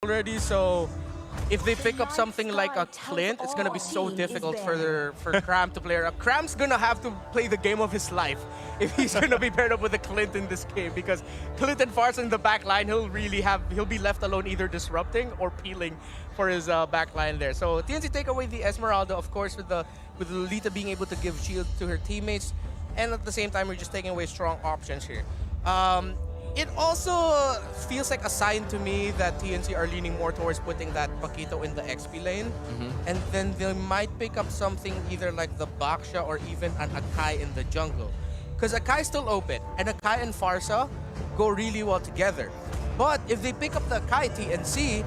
already, so if they pick up something like a Clint, it's gonna be so difficult for Cram to play around. Cram's gonna have to play the game of his life if he's gonna be paired up with a Clint in this game, because Clint and Farsa in the back line, he'll be left alone either disrupting or peeling for his back line there. So TNC take away the Esmeralda, of course, with Lolita being able to give shield to her teammates, and at the same time, we're just taking away strong options here. It also feels like a sign to me that TNC are leaning more towards putting that Paquito in the XP lane. And then they might pick up something either like the Baksha or even an Akai in the jungle. Because Akai's still open, and Akai and Farsa go really well together. But if they pick up the Akai TNC,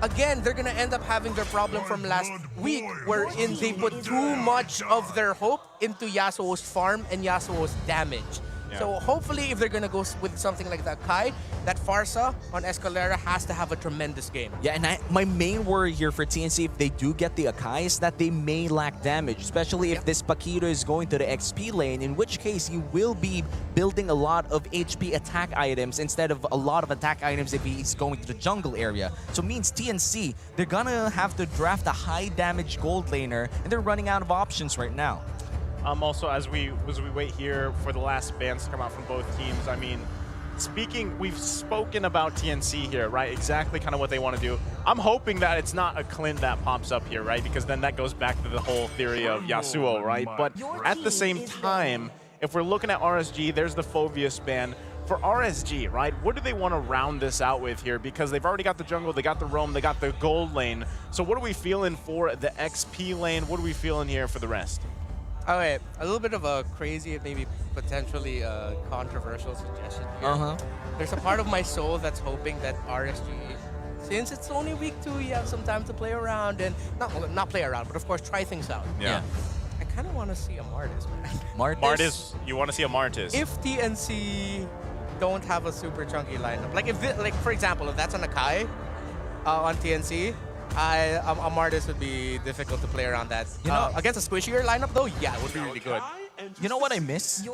again, they're going to end up having their problem from last week, wherein they put too much of their hope into Yasuo's farm and Yasuo's damage. Yeah. So hopefully, if they're gonna go with something like that Kai, that Farsa on Escalera has to have a tremendous game. Yeah, and my main worry here for TNC, if they do get the Akai, is that they may lack damage, especially if this Paquito is going to the XP lane, in which case you will be building a lot of HP attack items instead of a lot of attack items if he's going to the jungle area. So it means TNC, they're gonna have to draft a high damage gold laner, and they're running out of options right now. Also, as we wait here for the last bans to come out from both teams, I mean, we've spoken about TNC here, right? Exactly kind of what they want to do. I'm hoping that it's not a Clint that pops up here, right? Because then that goes back to the whole theory of Yasuo, right? But at the same time, if we're looking at RSG, there's the Phoveus ban. For RSG, right, what do they want to round this out with here? Because they've already got the jungle, they got the roam, they got the gold lane. So what are we feeling for the XP lane? What are we feeling here for the rest? Okay, a little bit of a crazy, maybe potentially controversial suggestion here. There's a part of my soul that's hoping that RSG, since it's only week 2, you have some time to play around and not play around, but of course try things out. Yeah. I kind of want to see a Martis, man. Martis, you want to see a Martis? If TNC don't have a super chunky lineup, like for example, if that's an Akai on TNC. A Martis would be difficult to play around that. You know, against a squishier lineup though, yeah, it would be really good. You know what I miss? The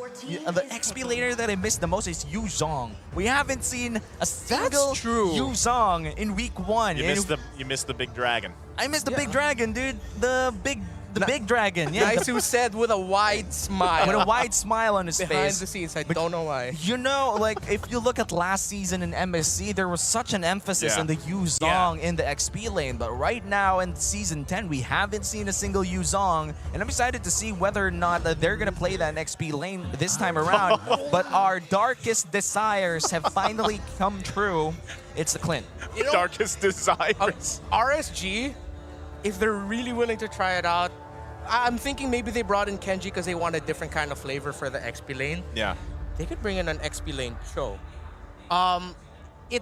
XP laner that I miss the most is Yu Zhong. We haven't seen a single Yu Zhong in week 1. You missed the big dragon. I missed the big dragon, dude. The big dragon. Yeah. Nice who said with a wide smile. With a wide smile on his face. Behind the scenes, I don't know why. You know, like, if you look at last season in MSC, there was such an emphasis on the Yu Zhong in the XP lane. But right now in Season 10, we haven't seen a single Yu Zhong. And I'm excited to see whether or not they're going to play that XP lane this time around. But our darkest desires have finally come true. It's the Clint. You know, darkest desires. RSG, if they're really willing to try it out, I'm thinking maybe they brought in Kenji because they want a different kind of flavor for the XP lane. Yeah. They could bring in an XP lane show. It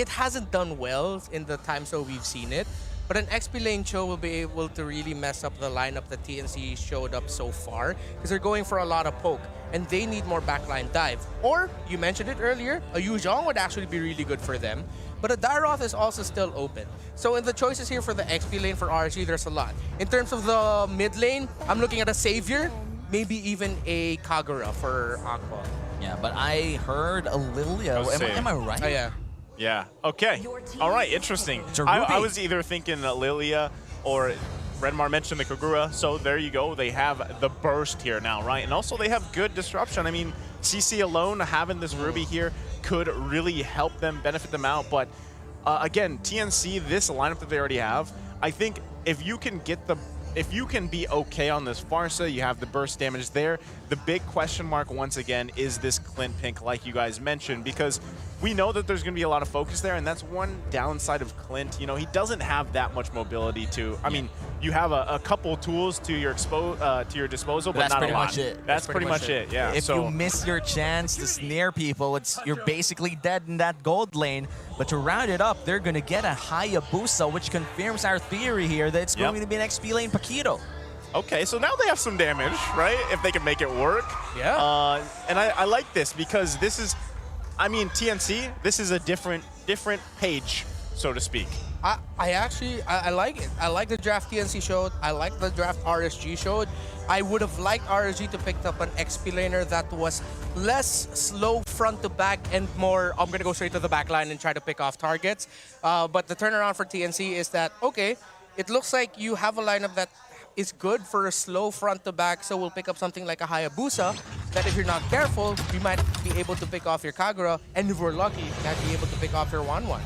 hasn't done well in the time so we've seen it, but an XP lane show will be able to really mess up the lineup that TNC showed up so far, because they're going for a lot of poke, and they need more backline dive. Or, you mentioned it earlier, a Yu Zhong would actually be really good for them. But a Daroth is also still open. So in the choices here for the XP lane for RSG, there's a lot. In terms of the mid lane, I'm looking at a Savior, maybe even a Kagura for Aqua. Yeah, but I heard a Lilia. Am I right? Oh, yeah. Yeah. Okay. All right. Interesting. I was either thinking Lilia or Redmar mentioned the Kagura. So there you go. They have the burst here now, right? And also they have good disruption. I mean, CC alone having this Ruby here could really help them, benefit them out. But again, TNC, this lineup that they already have, I think if you can be okay on this Farsa, you have the burst damage there. The big question mark once again is this Clint Pink, like you guys mentioned, because we know that there's going to be a lot of focus there, and that's one downside of Clint. You know, he doesn't have that much mobility to. I mean, you have a couple tools to your disposal, but not a lot. That's pretty much it. Yeah. If you miss your chance to snare people, you're basically dead in that gold lane. But to round it up, they're going to get a Hayabusa, which confirms our theory here that it's going to be an XP lane Paquito. Okay, so now they have some damage, right? If they can make it work. Yeah. And I like this because this is, I mean, TNC, this is a different page, so to speak. I like it. I like the draft TNC showed. I like the draft RSG showed. I would have liked RSG to pick up an XP laner that was less slow front to back and more, I'm going to go straight to the back line and try to pick off targets. But the turnaround for TNC is that, okay, it looks like you have a lineup that is good for a slow front to back, so we'll pick up something like a Hayabusa that if you're not careful, you might be able to pick off your Kagura, and if we're lucky, you might be able to pick off your 1-1.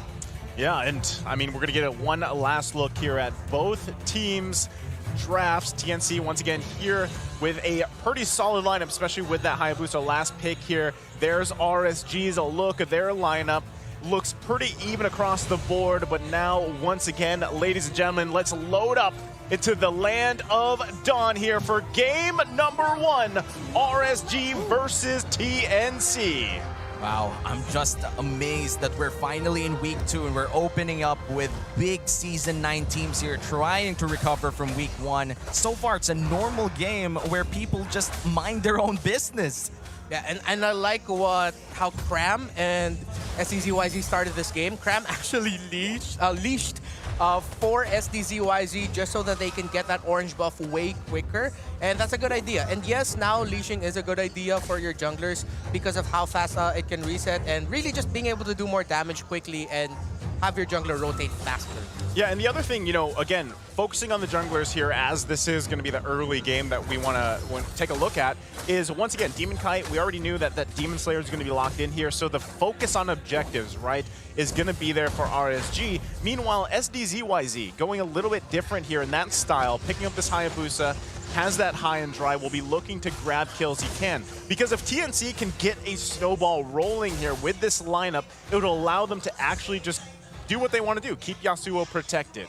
Yeah, and I mean, we're going to get one last look here at both teams' drafts. TNC, once again, here with a pretty solid lineup, especially with that Hayabusa last pick here. There's RSG's a look at their lineup. Looks pretty even across the board, but now, once again, ladies and gentlemen, let's load up into the land of Dawn here for game number 1, RSG versus TNC. Wow, I'm just amazed that we're finally in week 2 and we're opening up with big Season 9 teams here trying to recover from week 1. So far, it's a normal game where people just mind their own business. Yeah, and I like how Cram and SDZYZ started this game. Cram actually leashed 4 SDZYZ just so that they can get that orange buff way quicker, and that's a good idea. And yes, now leashing is a good idea for your junglers because of how fast it can reset and really just being able to do more damage quickly and have your jungler rotate faster. Yeah, and the other thing, you know, again, focusing on the junglers here as this is going to be the early game that we want to take a look at is, once again, Demon Kite. We already knew that Demon Slayer is going to be locked in here, so the focus on objectives, right, is going to be there for RSG. Meanwhile, SDZYZ going a little bit different here in that style, picking up this Hayabusa, has that high and dry, will be looking to grab kills he can. Because if TNC can get a snowball rolling here with this lineup, it would allow them to actually just do what they want to do, keep Yasuo protected.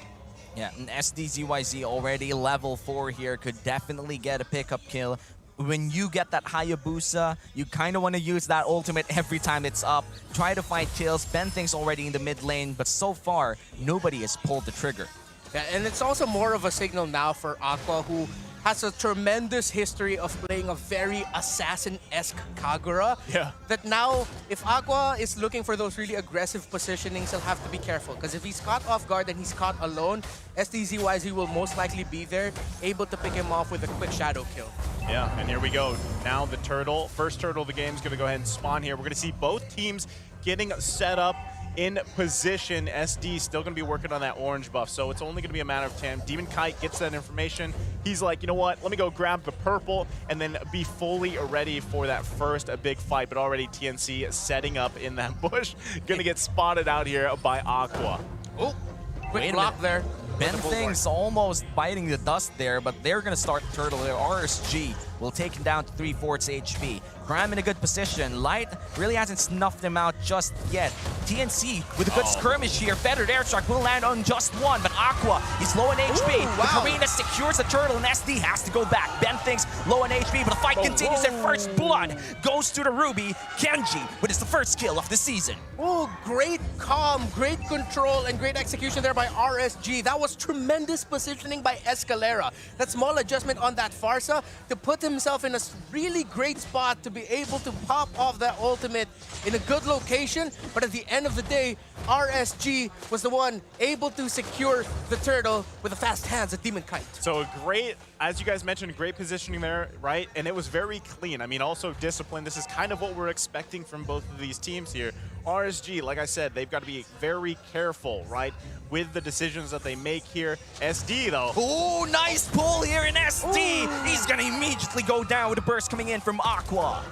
Yeah, and SDZYZ already level 4 here, could definitely get a pickup kill. When you get that Hayabusa, you kind of want to use that ultimate every time it's up. Try to find kills. Benthing's already in the mid lane, but so far, nobody has pulled the trigger. Yeah, and it's also more of a signal now for Aqua, who has a tremendous history of playing a very assassin-esque Kagura. Yeah. That now, if Aqua is looking for those really aggressive positionings, he'll have to be careful. Because if he's caught off guard and he's caught alone, SDZYZ will most likely be there, able to pick him off with a quick shadow kill. Yeah, and here we go. Now the turtle, first turtle of the game is going to go ahead and spawn here. We're going to see both teams getting set up in position. SD still going to be working on that orange buff, so it's only going to be a matter of time. Demon Kite gets that information. He's like, you know what, let me go grab the purple and then be fully ready for that first big fight. But already TNC setting up in that bush. Going to get spotted out here by Aqua. Oh, quick block there. Benthing's almost biting the dust there, but they're going to start the turtle there. RSG will take him down to 3/4 HP. Cram in a good position. Light really hasn't snuffed him out just yet. TNC with a good skirmish here. Feathered Airstrike will land on just one, but Aqua, he's low in HP. Ooh, wow. The Karina secures the turtle, and SD has to go back. Benthing's low in HP, but the fight continues, and first blood goes to the Ruby. Kenji with his first kill of the season. Oh, great calm, great control, and great execution there by RSG. That was tremendous positioning by Escalera. That small adjustment on that Farsa to put himself in a really great spot to be able to pop off that ultimate in a good location. But at the end of the day, RSG was the one able to secure the turtle with the fast hands of Demon Kite. So great, as you guys mentioned, great positioning there, right? And it was very clean. I mean, also discipline. This is kind of what we're expecting from both of these teams here. RSG, like I said, they've got to be very careful, right, with the decisions that they make here. SD, though. Oh, nice pull here in SD. Ooh. He's going to immediately go down with a burst coming in from Aqua.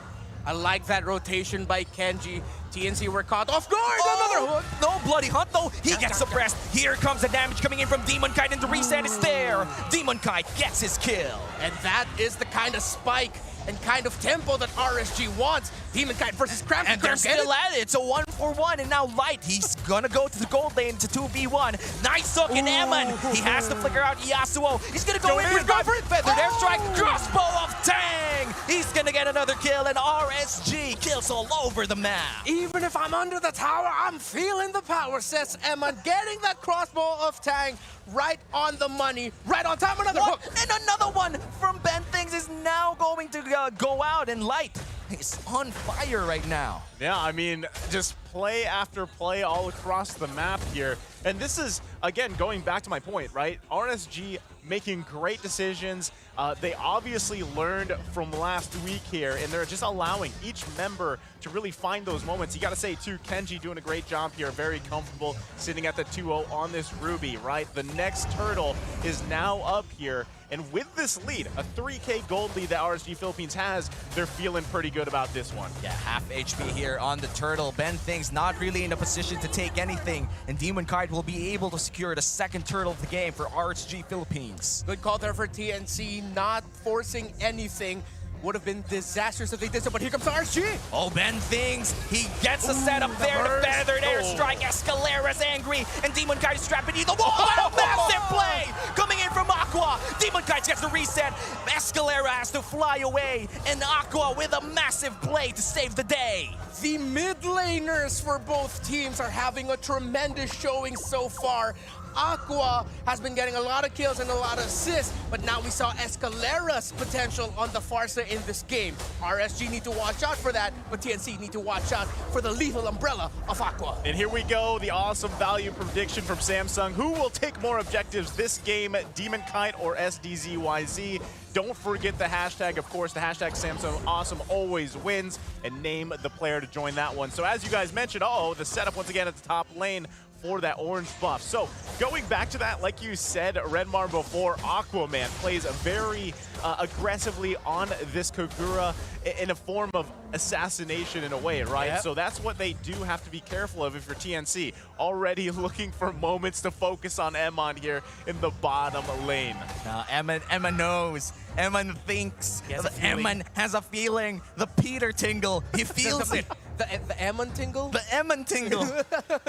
I like that rotation by Kenji. TNC were caught off guard. Another hook. No bloody hunt though. He gets suppressed. Here comes the damage coming in from Demon Kite, and the reset is there. Demon Kite gets his kill. And that is the kind of spike and kind of tempo that RSG wants. Demon Kite versus Cram. And they're still at it. It's a 1-for-1, and now Light, he's gonna go to the gold lane to 2v1. Nice hook in Eman. He has to flicker out Yasuo. He's gonna go in with Feathered Airstrike. Crossbow of Tang. He's gonna get another kill, and RSG kills all over the map. Even if I'm under the tower, I'm feeling the power, says Eman. Getting that crossbow of Tang right on the money, right on time. Another hook. And another one from Benthings is now going to go out, and Light is on fire right now. Yeah, I mean, just play after play all across the map here. And this is, again, going back to my point, right? RSG making great decisions. They obviously learned from last week here, and they're just allowing each member to really find those moments. You got to say, too, Kenji doing a great job here, very comfortable sitting at the 2-0 on this Ruby, right? The next turtle is now up here, and with this lead, a 3K gold lead that RSG Philippines has, they're feeling pretty good about this one. Yeah, half HP here on the turtle. Ben Thing's not really in a position to take anything, and Demon Kite will be able to secure the second turtle of the game for RSG Philippines. Good call there for TNC. Not forcing anything would have been disastrous if they did so, but here comes RSG. Oh, Ben Things, he gets a setup there, the feathered airstrike. Escalera's angry, and Demon Kite is trapped beneath the wall. Oh, massive play coming in from Aqua. Demon Kite gets the reset. Escalera has to fly away, and Aqua with a massive play to save the day. The mid laners for both teams are having a tremendous showing so far. Aqua has been getting a lot of kills and a lot of assists, but now we saw Escalera's potential on the Farsa in this game. RSG need to watch out for that, but TNC need to watch out for the lethal umbrella of Aqua. And here we go, the awesome value prediction from Samsung. Who will take more objectives this game, Demon Kite or SDZYZ? Don't forget the hashtag, of course, the hashtag Samsung Awesome always wins, and name the player to join that one. So as you guys mentioned, the setup once again at the top lane for that orange buff. So going back to that, like you said, Redmar before, Aquaman plays very aggressively on this Kagura in a form of assassination in a way, right? Yep. So that's what they do have to be careful of if you're TNC. Already looking for moments to focus on Emon here in the bottom lane. Now, Emma knows. Emma thinks. Emma has a feeling. The Peter tingle. He feels it. The Emon tingle? The Emon tingle.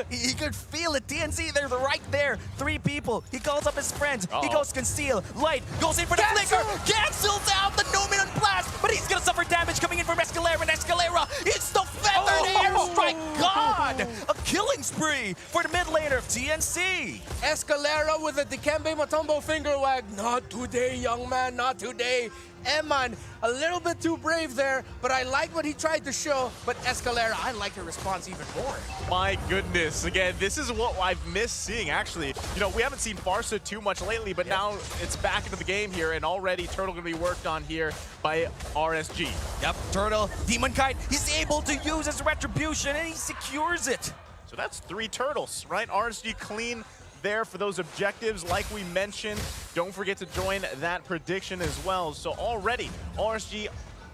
he could feel it. TNC, they're right there. 3 people. He calls up his friends. He goes conceal. Light goes in for the flicker. Cancels out the Numinous Blast, but he's going to suffer damage coming in from Escalera. And Escalera, it's the feathered airstrike. God! A killing spree for the mid laner of TNC. Escalera with a Dikembe Matumbo finger wag. Not today, young man, not today. Emon, a little bit too brave there, but I like what he tried to show. But Escalera, I like the response even more. My goodness, again, this is what I've missed seeing, actually. You know, we haven't seen Farsa too much lately, but now it's back into the game here, and already Turtle gonna be worked on here by RSG. Yep, Turtle, Demon Kite, he's able to use his retribution, and he secures it. So that's 3 turtles, right? RSG clean there for those objectives, like we mentioned. Don't forget to join that prediction as well. So already, RSG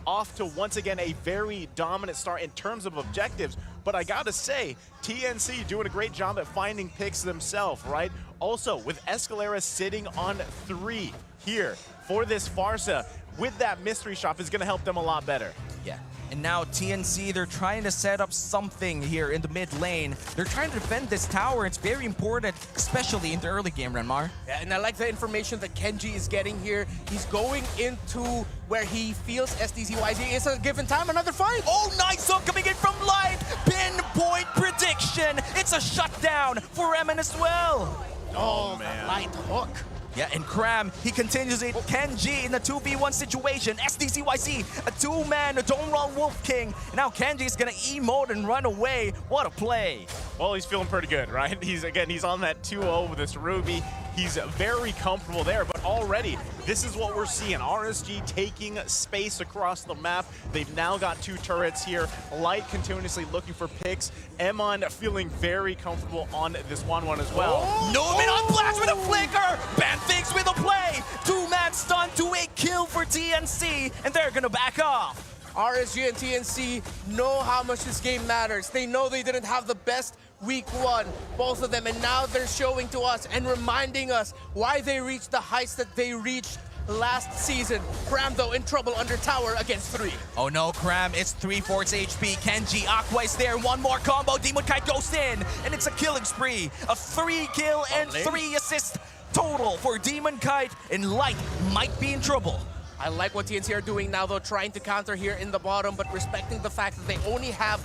off to, once again, a very dominant start in terms of objectives. But I gotta say, TNC doing a great job at finding picks themselves, right? Also, with Escalera sitting on 3 here for this Farsa, with that mystery shop is gonna help them a lot better. Yeah. And now TNC, they're trying to set up something here in the mid lane. They're trying to defend this tower. It's very important, especially in the early game, Renmar. Yeah, and I like the information that Kenji is getting here. He's going into where he feels SDZYZ is a given time, another fight. Oh, nice hook coming in from Light. Pinpoint prediction. It's a shutdown for Emin as well. Oh man. Light hook. Yeah, and Cram, he continues it. Kenji in a 2v1 situation. SDZYZ, a 2-man Don't Run Wolf King. And now Kenji's gonna emote and run away. What a play. Well, he's feeling pretty good, right? He's on that 2-0 with this Ruby. He's very comfortable there, but already, this is what we're seeing. RSG taking space across the map. They've now got 2 turrets here. Light continuously looking for picks. Emon feeling very comfortable on this 1-1 as well. Nomin on blast with a flicker. Ben Thinks with a play. 2-man stun to a kill for TNC, and they're gonna back off. RSG and TNC know how much this game matters. They know they didn't have the best week 1, both of them, and now they're showing to us and reminding us why they reached the heights that they reached last season. Cram, though, in trouble under tower against 3. Oh no, Cram, it's 3/4 HP. Kenji, Aqua is there, 1 more combo. Demon Kite goes in, and it's a killing spree. A 3 kill and 3 assist total for Demon Kite, and Light might be in trouble. I like what TNC are doing now, though, trying to counter here in the bottom, but respecting the fact that they only have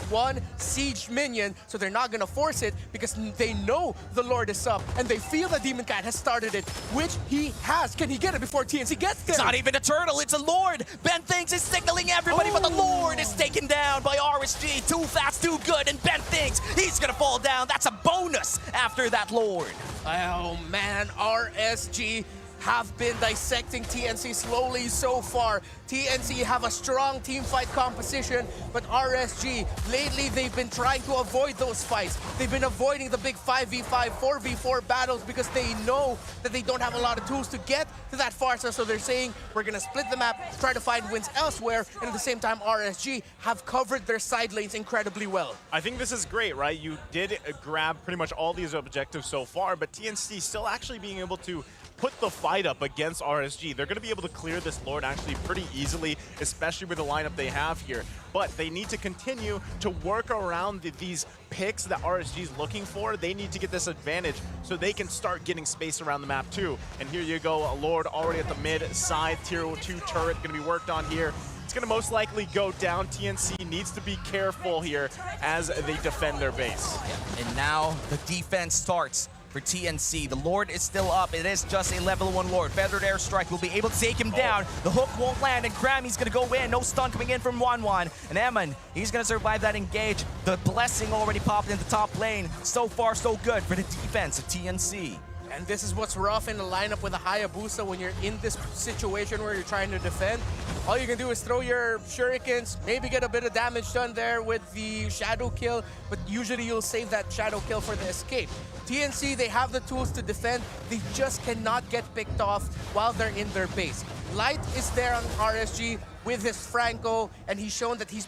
1 siege minion, so they're not gonna force it because they know the Lord is up, and they feel that Demon Kite has started it, which he has. Can he get it before TNC gets there? It's not even a turtle, it's a Lord. Ben Thinks is signaling everybody, but the Lord is taken down by RSG. Too fast, too good, and Ben Thinks he's gonna fall down. That's a bonus after that Lord. Oh man, RSG have been dissecting TNC slowly so far. TNC have a strong team fight composition, but RSG, lately they've been trying to avoid those fights. They've been avoiding the big 5v5, 4v4 battles because they know that they don't have a lot of tools to get to that far. So they're saying, we're gonna split the map, try to find wins elsewhere, and at the same time, RSG have covered their side lanes incredibly well. I think this is great, right? You did grab pretty much all these objectives so far, but TNC still actually being able to put the fight up against RSG. They're going to be able to clear this Lord actually pretty easily, especially with the lineup they have here. But they need to continue to work around these picks that RSG is looking for. They need to get this advantage so they can start getting space around the map too. And here you go, a Lord already at the mid side, tier 2 turret going to be worked on here. It's going to most likely go down. TNC needs to be careful here as they defend their base. And now the defense starts for TNC. The Lord is still up. It is just a level 1 Lord. Feathered Airstrike will be able to take him down. The hook won't land, and Grammy's gonna go in. No stun coming in from 1-1. And Eman, he's gonna survive that engage. The blessing already popped in the top lane. So far, so good for the defense of TNC. And this is what's rough in the lineup with a Hayabusa when you're in this situation where you're trying to defend. All you can do is throw your shurikens, maybe get a bit of damage done there with the shadow kill, but usually you'll save that shadow kill for the escape. TNC, they have the tools to defend, they just cannot get picked off while they're in their base. Light is there on RSG with his Franco, and he's shown that he's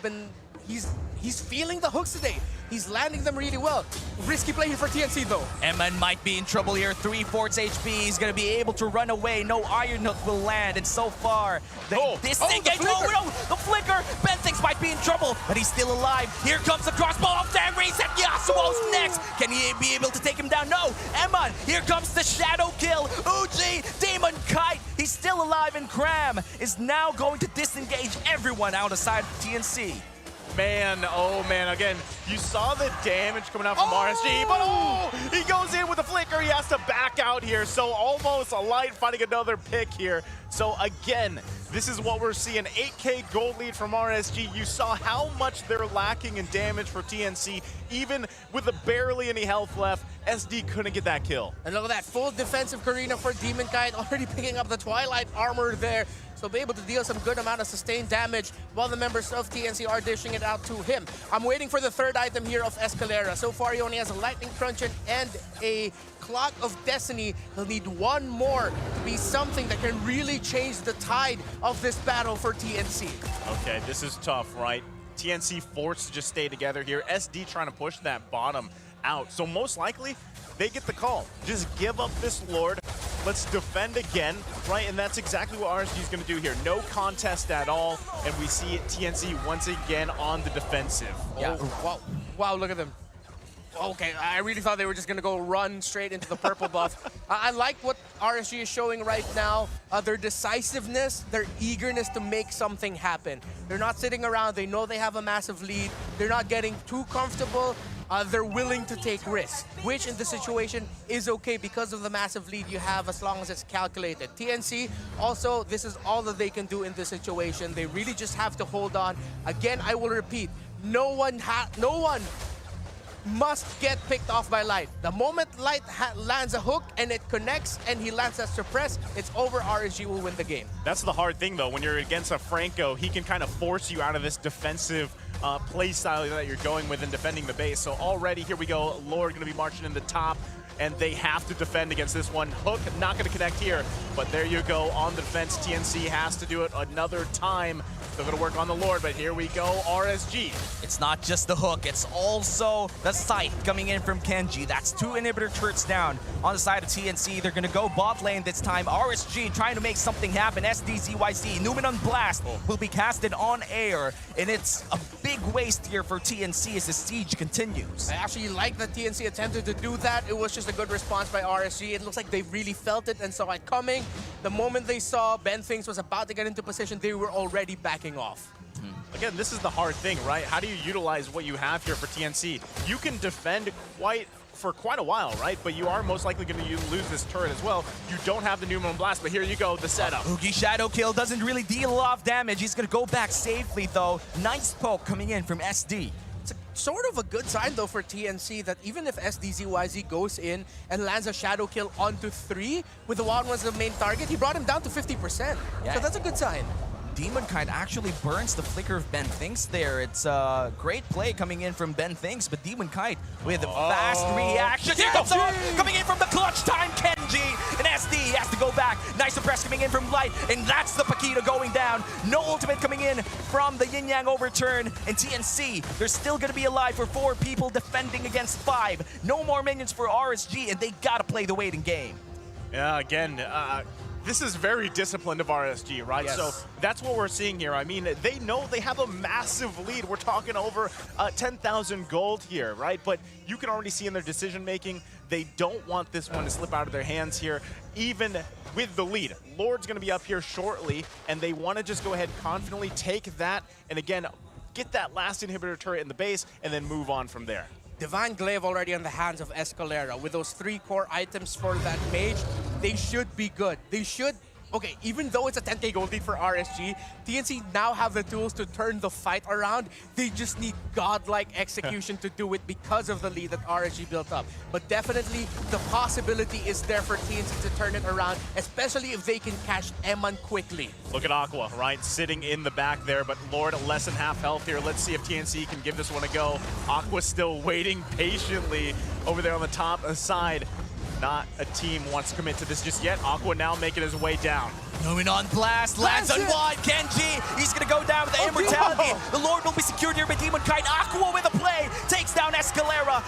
feeling the hooks today. He's landing them really well. Risky play here for TNC though. Eman might be in trouble here. 3/4 HP. He's going to be able to run away. No Iron Hook will land. And so far, disengage. The flicker. Benthinx might be in trouble, but he's still alive. Here comes the crossbow off there. Reset. Yasuo's next. Can he be able to take him down? No. Eman. Here comes the shadow kill. Uji. Demon Kite. He's still alive, and Cram is now going to disengage everyone outside of TNC. Man, oh man, again, you saw the damage coming out from RSG, but he goes in with the flicker. He has to back out here, so almost a Light finding another pick here. So again, this is what we're seeing, 8K gold lead from RSG. You saw how much they're lacking in damage for TNC, even with barely any health left. SD couldn't get that kill. And look at that, full defensive Karina for Demon Kite, already picking up the Twilight armor there. So be able to deal some good amount of sustained damage while the members of TNC are dishing it out to him. I'm waiting for the third item here of Escalera. So far he only has a Lightning Truncheon and a Clock of Destiny. He'll need one more to be something that can really change the tide of this battle for TNC. Okay, this is tough, right? TNC forced to just stay together here. SD trying to push that bottom out. So most likely, they get the call. Just give up this Lord. Let's defend again, right? And that's exactly what RSG is going to do here. No contest at all, and we see TNC once again on the defensive. Yeah, wow, look at them. Okay, I really thought they were just going to go run straight into the purple buff. I like what RSG is showing right now. Their decisiveness, their eagerness to make something happen. They're not sitting around. They know they have a massive lead. They're not getting too comfortable. They're willing to take risks, which in this situation is okay because of the massive lead you have as long as it's calculated. TNC, also, this is all that they can do in this situation. They really just have to hold on. Again, I will repeat, no one must get picked off by Light. The moment Light lands a hook and it connects and he lands that suppress, it's over. RSG will win the game. That's the hard thing though. When you're against a Franco, he can kind of force you out of this defensive play style that you're going with in defending the base. So already, here we go, Lord going to be marching in the top, and they have to defend against this one. Hook not going to connect here, but there you go on the defense. TNC has to do it another time. Still going to work on the Lord, but here we go, RSG. It's not just the hook, it's also the sight coming in from Kenji. That's 2 inhibitor turrets down on the side of TNC. They're going to go bot lane this time. RSG trying to make something happen. SDZYC, Numenon Blast will be casted on air, and it's a big waste here for TNC as the siege continues. I actually like that TNC attempted to do that. It was just a good response by RSG. It looks like they really felt it and saw it coming. The moment they saw Benthinx was about to get into position, they were already backing off. Again, this is the hard thing, right? How do you utilize what you have here for TNC? You can defend for quite a while, right? But you are most likely going to lose this turret as well. You don't have the Numenon Blast, but here you go, the setup. Oogie Shadow Kill doesn't really deal a lot of damage. He's going to go back safely, though. Nice poke coming in from SD. sort of a good sign though for TNC that even if SDZYZ goes in and lands a shadow kill onto 3 with the Wild Ones as the main target, he brought him down to 50%. Yeah. So that's a good sign. Demonkite actually burns the flicker of Ben Thinks there. It's a great play coming in from Ben Thinks, but Demonkite with a fast reaction. Here comes on, coming in from the clutch time, Kenji. And SD has to go back. Nice suppress coming in from Light, and that's the Paquito going down. No ultimate coming in from the Yin Yang overturn. And TNC, they're still going to be alive for 4 people defending against 5. No more minions for RSG, and they got to play the waiting game. Yeah, again, this is very disciplined of RSG, right? Yes. So that's what we're seeing here. I mean, they know they have a massive lead. We're talking over 10,000 gold here, right? But you can already see in their decision-making, they don't want this one to slip out of their hands here, even with the lead. Lord's going to be up here shortly, and they want to just go ahead and confidently take that, and again, get that last inhibitor turret in the base, and then move on from there. Divine Glaive already on the hands of Escalera. With those 3 core items for that mage, they should be good. They should... Okay, even though it's a 10k gold lead for RSG, TNC now have the tools to turn the fight around. They just need godlike execution to do it because of the lead that RSG built up. But definitely, the possibility is there for TNC to turn it around, especially if they can catch Eman quickly. Look at Aqua, right? Sitting in the back there, but Lord less than half health here. Let's see if TNC can give this one a go. Aqua still waiting patiently over there on the top side. Not a team wants to commit to this just yet. Aqua now making his way down. Going on blast, lands on wide, Kenji, he's gonna go down with the immortality. The Lord will be secured here by Demonkite. Aqua with a play, takes down Escalera.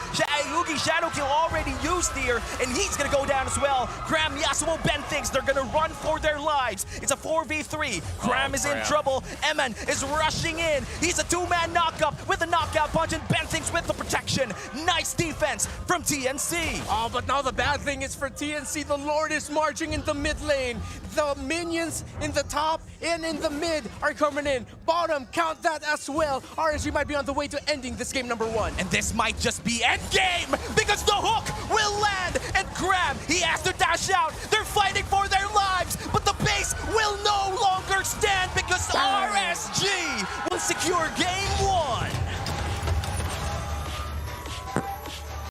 Yugi Shadow Kill already used here, and he's gonna go down as well. Graham, Yasuo, Ben Thinks, they're gonna run for their lives. It's a 4v3, Graham is in trouble. Eman is rushing in, he's a 2-man knockup with a knockout punch, and Ben Thinks with the protection. Nice defense from TNC. Oh, but now the bad thing is for TNC, the Lord is marching in the mid lane. The minions in the top and in the mid are coming in. Bottom, count that as well. RSG might be on the way to ending this game number 1. And this might just be endgame, because the hook will land, and Graham, he has to dash out. They're fighting for their lives, but the base will no longer stand because RSG will secure game 1.